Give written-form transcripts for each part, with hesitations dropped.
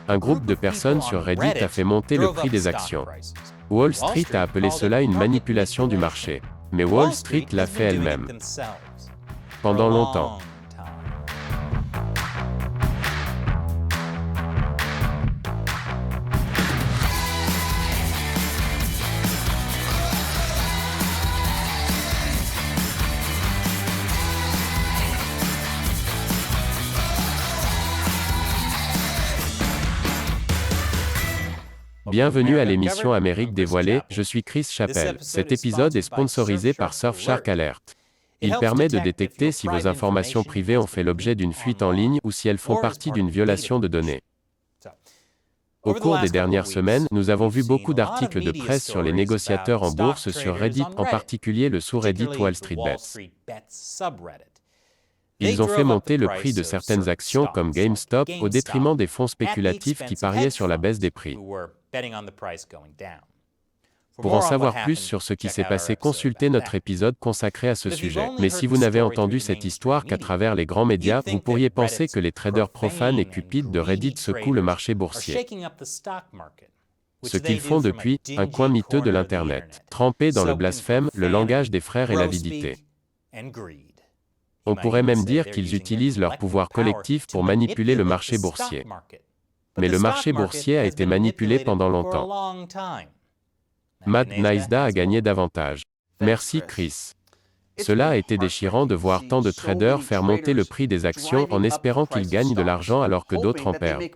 Un groupe de personnes sur Reddit a fait monter le prix des actions. Wall Street a appelé cela une manipulation du marché. Mais Wall Street l'a fait elle-même. Pendant longtemps. Bienvenue à l'émission Amérique dévoilée, je suis Chris Chappell. Cet épisode est sponsorisé par Surfshark Alert. Il permet de détecter si vos informations privées ont fait l'objet d'une fuite en ligne ou si elles font partie d'une violation de données. Au cours des dernières semaines, nous avons vu beaucoup d'articles de presse sur les négociateurs en bourse sur Reddit, en particulier le sous-Reddit Wall Street Bets. Ils ont fait monter le prix de certaines actions comme GameStop au détriment des fonds spéculatifs qui pariaient sur la baisse des prix. Pour en savoir plus sur ce qui s'est passé, consultez notre épisode consacré à ce sujet. Mais si vous n'avez entendu cette histoire qu'à travers les grands médias, vous pourriez penser que les traders profanes et cupides de Reddit secouent le marché boursier. Ce qu'ils font depuis, un coin miteux de l'Internet, trempé dans le blasphème, le langage des frères et l'avidité. On pourrait même dire qu'ils utilisent leur pouvoir collectif pour manipuler le marché boursier. Mais le marché boursier a été manipulé pendant longtemps. Matt Neisda a gagné davantage. Merci Chris. Cela a été déchirant de voir tant de traders faire monter le prix des actions en espérant qu'ils gagnent de l'argent alors que d'autres en perdent.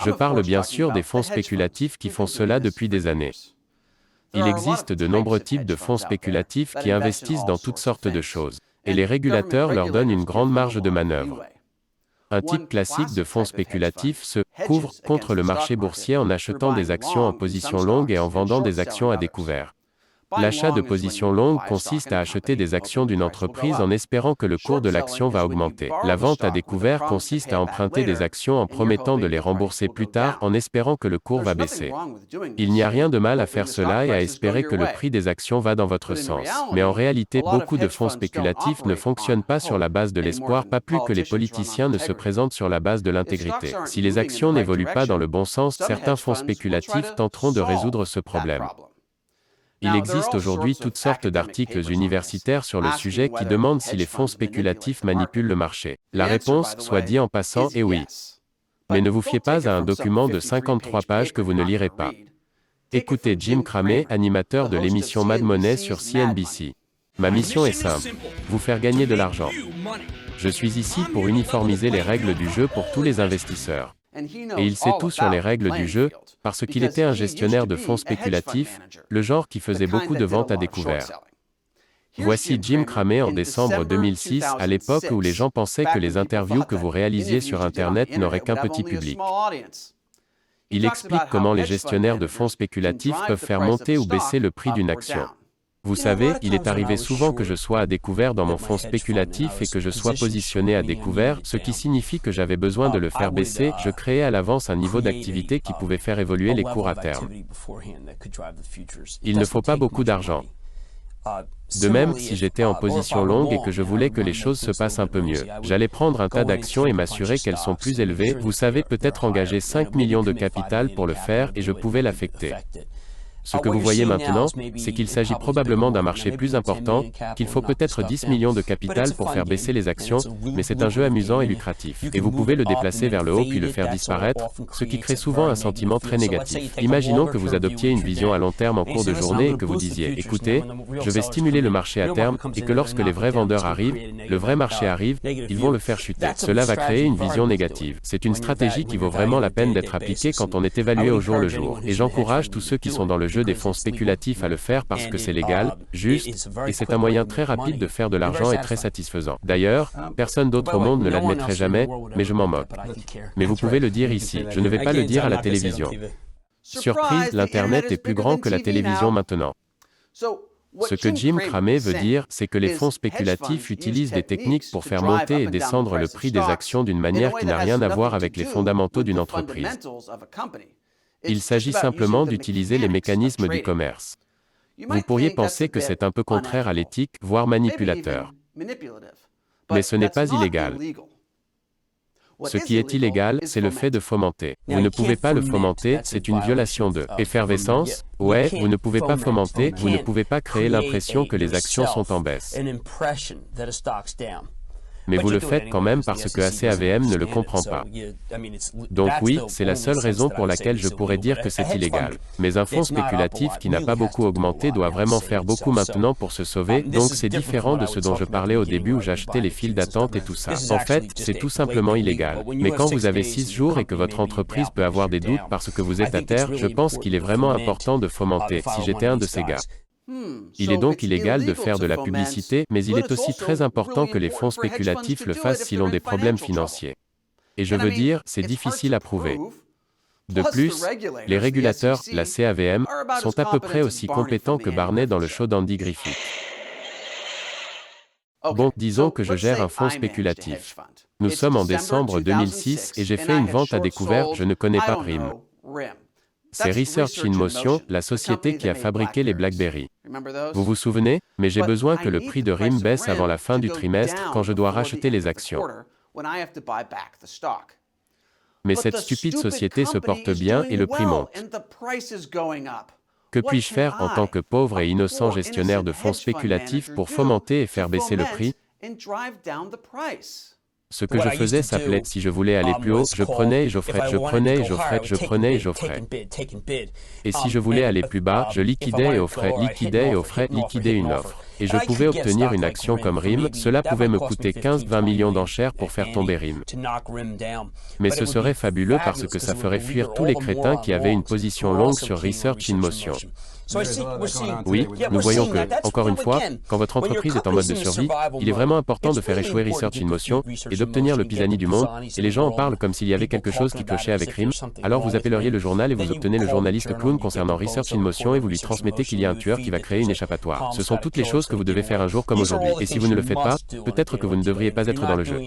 Je parle bien sûr des fonds spéculatifs qui font cela depuis des années. Il existe de nombreux types de fonds spéculatifs qui investissent dans toutes sortes de choses, et les régulateurs leur donnent une grande marge de manœuvre. Un type classique de fonds spéculatif se couvre contre le marché boursier en achetant des actions en position longue et en vendant des actions à découvert. L'achat de position longue consiste à acheter des actions d'une entreprise en espérant que le cours de l'action va augmenter. La vente à découvert consiste à emprunter des actions en promettant de les rembourser plus tard en espérant que le cours va baisser. Il n'y a rien de mal à faire cela et à espérer que le prix des actions va dans votre sens. Mais en réalité, beaucoup de fonds spéculatifs ne fonctionnent pas sur la base de l'espoir, pas plus que les politiciens ne se présentent sur la base de l'intégrité. Si les actions n'évoluent pas dans le bon sens, certains fonds spéculatifs tenteront de résoudre ce problème. Il existe aujourd'hui toutes sortes d'articles universitaires sur le sujet qui demandent si les fonds spéculatifs manipulent le marché. La réponse, soit dit en passant, est oui. Mais ne vous fiez pas à un document de 53 pages que vous ne lirez pas. Écoutez Jim Cramey, animateur de l'émission Mad Money sur CNBC. Ma mission est simple, vous faire gagner de l'argent. Je suis ici pour uniformiser les règles du jeu pour tous les investisseurs. Et il sait tout sur les règles du jeu, parce qu'il était un gestionnaire de fonds spéculatifs, le genre qui faisait beaucoup de ventes à découvert. Voici Jim Cramey en décembre 2006, à l'époque où les gens pensaient que les interviews que vous réalisiez sur Internet n'auraient qu'un petit public. Il explique comment les gestionnaires de fonds spéculatifs peuvent faire monter ou baisser le prix d'une action. Vous savez, il est arrivé souvent que je sois à découvert dans mon fonds spéculatif et que je sois positionné à découvert, ce qui signifie que j'avais besoin de le faire baisser. Je créais à l'avance un niveau d'activité qui pouvait faire évoluer les cours à terme. Il ne faut pas beaucoup d'argent. De même, si j'étais en position longue et que je voulais que les choses se passent un peu mieux, j'allais prendre un tas d'actions et m'assurer qu'elles sont plus élevées. Vous savez, peut-être engager 5 millions de capital pour le faire et je pouvais l'affecter. Ce que vous voyez maintenant, c'est qu'il s'agit probablement d'un marché plus important, qu'il faut peut-être 10 millions de capital pour faire baisser les actions, mais c'est un jeu amusant et lucratif. Et vous pouvez le déplacer vers le haut puis le faire disparaître, ce qui crée souvent un sentiment très négatif. Imaginons que vous adoptiez une vision à long terme en cours de journée et que vous disiez, écoutez, je vais stimuler le marché à terme, et que lorsque les vrais vendeurs arrivent, le vrai marché arrive, ils vont le faire chuter. Cela va créer une vision négative. C'est une stratégie qui vaut vraiment la peine d'être appliquée quand on est évalué au jour le jour. Et j'encourage tous ceux qui sont dans le jeu des fonds spéculatifs à le faire parce que c'est légal, juste, et c'est un moyen très rapide de faire de l'argent et très satisfaisant. D'ailleurs, personne d'autre au monde ne l'admettrait jamais, mais je m'en moque. Mais vous pouvez le dire ici, je ne vais pas le dire à la télévision. Surprise, l'Internet est plus grand que la télévision maintenant. Ce que Jim Cramey veut dire, c'est que les fonds spéculatifs utilisent des techniques pour faire monter et descendre le prix des actions d'une manière qui n'a rien à voir avec les fondamentaux d'une entreprise. Il s'agit simplement d'utiliser les mécanismes du commerce. Vous pourriez penser que c'est un peu contraire à l'éthique, voire manipulateur. Mais ce n'est pas illégal. Ce qui est illégal, c'est le fait de fomenter. Vous ne pouvez pas le fomenter, c'est une violation de effervescence. Ouais, vous ne pouvez pas fomenter, vous ne pouvez pas créer l'impression que les actions sont en baisse. Mais vous le faites quand même parce que ACAVM ne le comprend pas. Donc oui, c'est la seule raison pour laquelle je pourrais dire que c'est illégal. Mais un fonds spéculatif qui n'a pas beaucoup augmenté doit vraiment faire beaucoup maintenant pour se sauver, donc c'est différent de ce dont je parlais au début où j'achetais les files d'attente et tout ça. En fait, c'est tout simplement illégal. Mais quand vous avez 6 jours et que votre entreprise peut avoir des doutes parce que vous êtes à terre, je pense qu'il est vraiment important de fomenter, si j'étais un de ces gars. Il est donc illégal de faire de la publicité, mais il est aussi très important que les fonds spéculatifs le fassent s'ils ont des problèmes financiers. Et je veux dire, c'est difficile à prouver. De plus, les régulateurs, la CAVM, sont à peu près aussi compétents que Barney dans le show d'Andy Griffith. Bon, disons que je gère un fonds spéculatif. Nous sommes en décembre 2006 et j'ai fait une vente à découvert, je ne connais pas RIM. C'est Research in Motion, la société qui a fabriqué les BlackBerry. Vous vous souvenez? Mais j'ai besoin que le prix de RIM baisse avant la fin du trimestre quand je dois racheter les actions. Mais cette stupide société se porte bien et le prix monte. Que puis-je faire en tant que pauvre et innocent gestionnaire de fonds spéculatifs pour fomenter et faire baisser le prix? Ce que je faisais s'appelait, si je voulais aller plus haut, je prenais et j'offrais, je prenais et j'offrais, je prenais et j'offrais. Et si je voulais aller plus bas, je liquidais et offrais, liquidais et offrais, liquidais une offre. Et je pouvais obtenir une action comme RIM, cela pouvait me coûter 15-20 millions d'enchères pour faire tomber RIM. Mais ce serait fabuleux parce que ça ferait fuir tous les crétins qui avaient une position longue sur Research in Motion. Oui, nous voyons que, encore une fois, quand votre entreprise est en mode de survie, il est vraiment important de faire échouer Research in Motion et d'obtenir le pisani du monde, et les gens en parlent comme s'il y avait quelque chose qui clochait avec RIM, alors vous appelleriez le journal et vous obtenez le journaliste clown concernant Research in Motion et vous lui transmettez qu'il y a un tueur qui va créer une échappatoire. Ce sont toutes les choses que vous devez faire un jour comme aujourd'hui, et si vous ne le faites pas, peut-être que vous ne devriez pas être dans le jeu.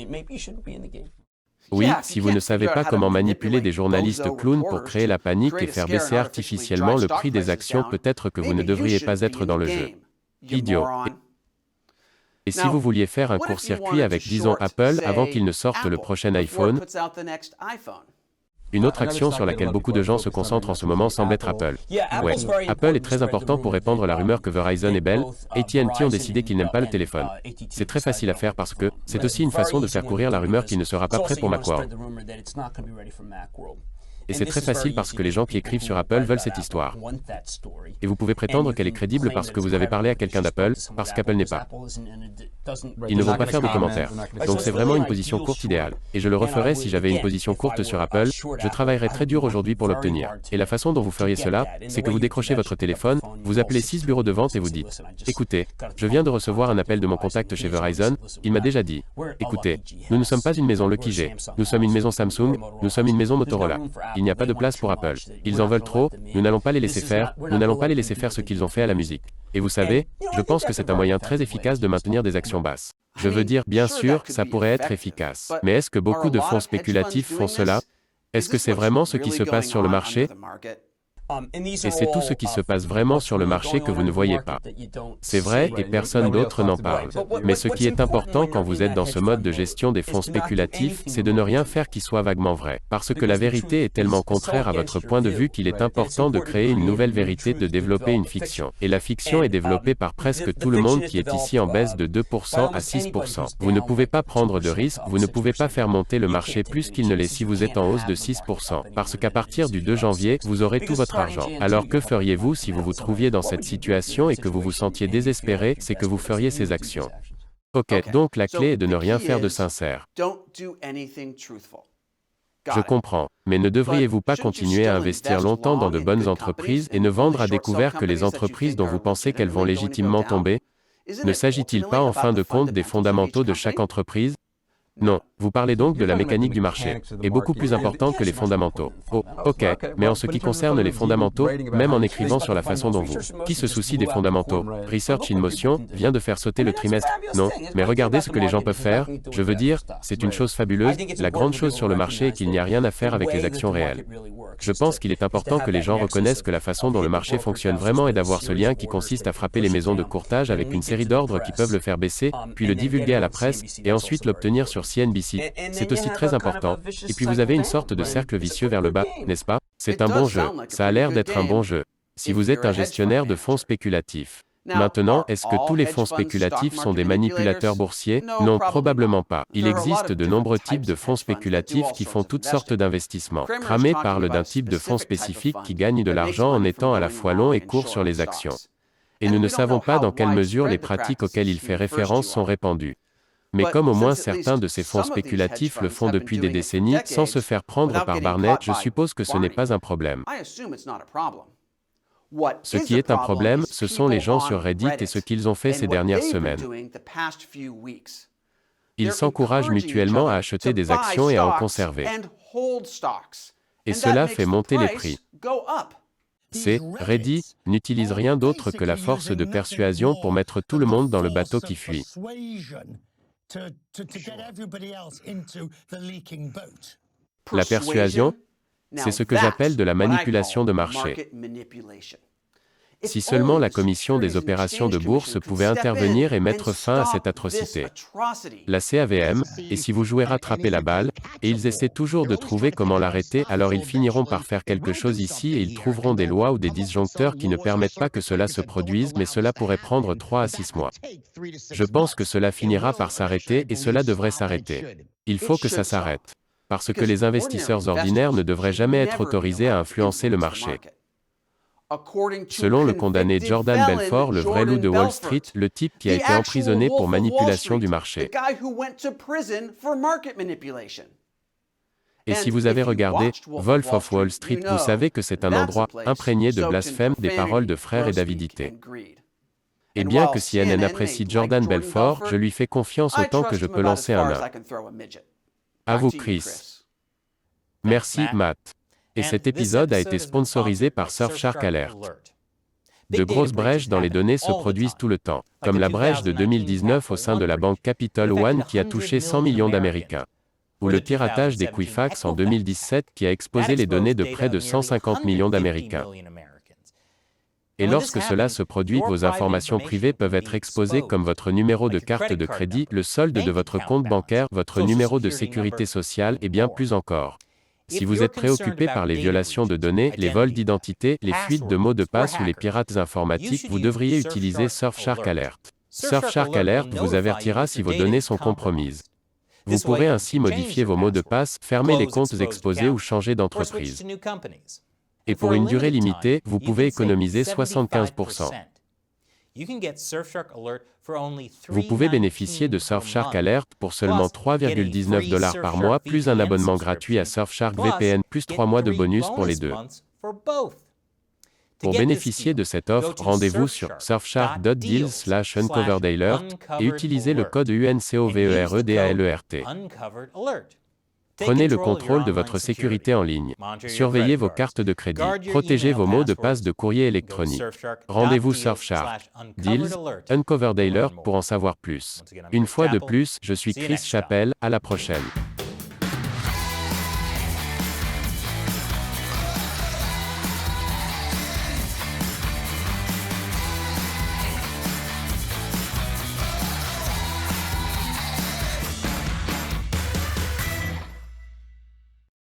Oui, si vous ne savez pas comment manipuler des journalistes clowns pour créer la panique et faire baisser artificiellement le prix des actions, peut-être que vous ne devriez pas être dans le jeu. Idiot. Et si vous vouliez faire un court-circuit avec, disons, Apple avant qu'il ne sorte le prochain iPhone, une autre action sur laquelle beaucoup de gens se concentrent en ce moment semble être Apple. Ouais, Apple est très important pour répandre la rumeur que Verizon et Bell, AT&T ont décidé qu'ils n'aiment pas le téléphone. C'est très facile à faire parce que c'est aussi une façon de faire courir la rumeur qu'il ne sera pas prêt pour Macworld. Et c'est très facile parce que les gens qui écrivent sur Apple veulent cette histoire. Et vous pouvez prétendre qu'elle est crédible parce que vous avez parlé à quelqu'un d'Apple, parce qu'Apple n'est pas. Ils ne vont pas faire de commentaires. Donc c'est vraiment une position courte idéale. Et je le referais si j'avais une position courte sur Apple, je travaillerais très dur aujourd'hui pour l'obtenir. Et la façon dont vous feriez cela, c'est que vous décrochez votre téléphone, vous appelez 6 bureaux de vente et vous dites « Écoutez, je viens de recevoir un appel de mon contact chez Verizon, il m'a déjà dit « Écoutez, nous ne sommes pas une maison Lucky G, nous sommes une maison Samsung, nous sommes une maison Motorola. Il n'y a pas de place pour Apple. Ils en veulent trop, nous n'allons pas les laisser faire, nous n'allons pas les laisser faire ce qu'ils ont fait à la musique. Et vous savez, je pense que c'est un moyen très efficace de maintenir des actions basses. Je veux dire, bien sûr, ça pourrait être efficace. Mais est-ce que beaucoup de fonds spéculatifs font cela? Est-ce que c'est vraiment ce qui se passe sur le marché? Et c'est tout ce qui se passe vraiment sur le marché que vous ne voyez pas. C'est vrai et personne d'autre n'en parle. Mais ce qui est important quand vous êtes dans ce mode de gestion des fonds spéculatifs, c'est de ne rien faire qui soit vaguement vrai. Parce que la vérité est tellement contraire à votre point de vue qu'il est important de créer une nouvelle vérité, de développer une fiction. Et la fiction est développée par presque tout le monde qui est ici en baisse de 2% à 6%. Vous ne pouvez pas prendre de risques, vous ne pouvez pas faire monter le marché plus qu'il ne l'est si vous êtes en hausse de 6%. Parce qu'à partir du 2 janvier, vous aurez tout votre argent. Alors que feriez-vous si vous vous trouviez dans cette situation et que vous vous sentiez désespéré? C'est que vous feriez ces actions. Ok, donc la clé est de ne rien faire de sincère. Je comprends, mais ne devriez-vous pas continuer à investir longtemps dans de bonnes entreprises et ne vendre à découvert que les entreprises dont vous pensez qu'elles vont légitimement tomber? Ne s'agit-il pas en fin de compte des fondamentaux de chaque entreprise? Non, vous parlez donc de la mécanique du marché, et beaucoup plus important que les fondamentaux. Oh, ok, mais en ce qui concerne les fondamentaux, même en écrivant sur la façon dont vous, qui se soucie des fondamentaux, Research in Motion vient de faire sauter le trimestre. Non, mais regardez ce que les gens peuvent faire, je veux dire, c'est une chose fabuleuse, la grande chose sur le marché est qu'il n'y a rien à faire avec les actions réelles. Je pense qu'il est important que les gens reconnaissent que la façon dont le marché fonctionne vraiment est d'avoir ce lien qui consiste à frapper les maisons de courtage avec une série d'ordres qui peuvent le faire baisser, puis le divulguer à la presse, et ensuite l'obtenir sur CNBC. C'est aussi très important. Et puis vous avez une sorte de cercle vicieux vers le bas, n'est-ce pas? C'est un bon jeu. Ça a l'air d'être un bon jeu. Si vous êtes un gestionnaire de fonds spéculatifs. Maintenant, est-ce que tous les fonds spéculatifs sont des manipulateurs boursiers? Non, probablement pas. Il existe de nombreux types de fonds spéculatifs qui font toutes sortes d'investissements. Kramer parle d'un type de fonds spécifique qui gagne de l'argent en étant à la fois long et court sur les actions. Et nous ne savons pas dans quelle mesure les pratiques auxquelles il fait référence sont répandues. Mais comme au moins certains de ces fonds spéculatifs le font depuis des décennies, sans se faire prendre par Barnett, je suppose que ce n'est pas un problème. Ce qui est un problème, ce sont les gens sur Reddit et ce qu'ils ont fait ces dernières semaines. Ils s'encouragent mutuellement à acheter des actions et à en conserver. Et cela fait monter les prix. Reddit n'utilise rien d'autre que la force de persuasion pour mettre tout le monde dans le bateau qui fuit. La persuasion, c'est ce que j'appelle de la manipulation de marché. Si seulement la commission des opérations de bourse pouvait intervenir et mettre fin à cette atrocité. La CAVM, et si vous jouez rattraper la balle, et ils essaient toujours de trouver comment l'arrêter, alors ils finiront par faire quelque chose ici et ils trouveront des lois ou des disjoncteurs qui ne permettent pas que cela se produise, mais cela pourrait prendre 3 à 6 mois. Je pense que cela finira par s'arrêter et cela devrait s'arrêter. Il faut que ça s'arrête. Parce que les investisseurs ordinaires ne devraient jamais être autorisés à influencer le marché. Selon le condamné Jordan Belfort, le vrai loup de Wall Street, le type qui a été emprisonné pour manipulation du marché. Et si vous avez regardé Wolf of Wall Street, vous savez que c'est un endroit imprégné de blasphème, des paroles de frères et d'avidité. Et bien que CNN apprécie Jordan Belfort, je lui fais confiance autant que je peux lancer un nain. À vous, Chris. Merci, Matt. Et cet épisode a été sponsorisé par Surfshark Alert. De grosses brèches dans les données se produisent tout le temps, comme la brèche de 2019 au sein de la banque Capital One qui a touché 100 millions d'Américains, ou le piratage d'Equifax en 2017 qui a exposé les données de près de 150 millions d'Américains. Et lorsque cela se produit, vos informations privées peuvent être exposées comme votre numéro de carte de crédit, le solde de votre compte bancaire, votre numéro de sécurité sociale et bien plus encore. Si vous êtes préoccupé par les violations de données, les vols d'identité, les fuites de mots de passe ou les pirates informatiques, vous devriez utiliser Surfshark Alert. Surfshark Alert vous avertira si vos données sont compromises. Vous pourrez ainsi modifier vos mots de passe, fermer les comptes exposés ou changer d'entreprise. Et pour une durée limitée, vous pouvez économiser 75%. Vous pouvez bénéficier de Surfshark Alert pour seulement 3,19 $ par mois, plus un abonnement gratuit à Surfshark VPN, plus 3 mois de bonus pour les deux. Pour bénéficier de cette offre, rendez-vous sur surfshark.deals/uncoveredalert et utilisez le code UNCOVEREDALERT. Prenez le contrôle de votre sécurité en ligne. Surveillez vos cartes de crédit. Protégez vos mots de passe de courrier électronique. Rendez-vous Surfshark. Deals, Uncovered Alert pour en savoir plus. Une fois de plus, je suis Chris Chappell, à la prochaine.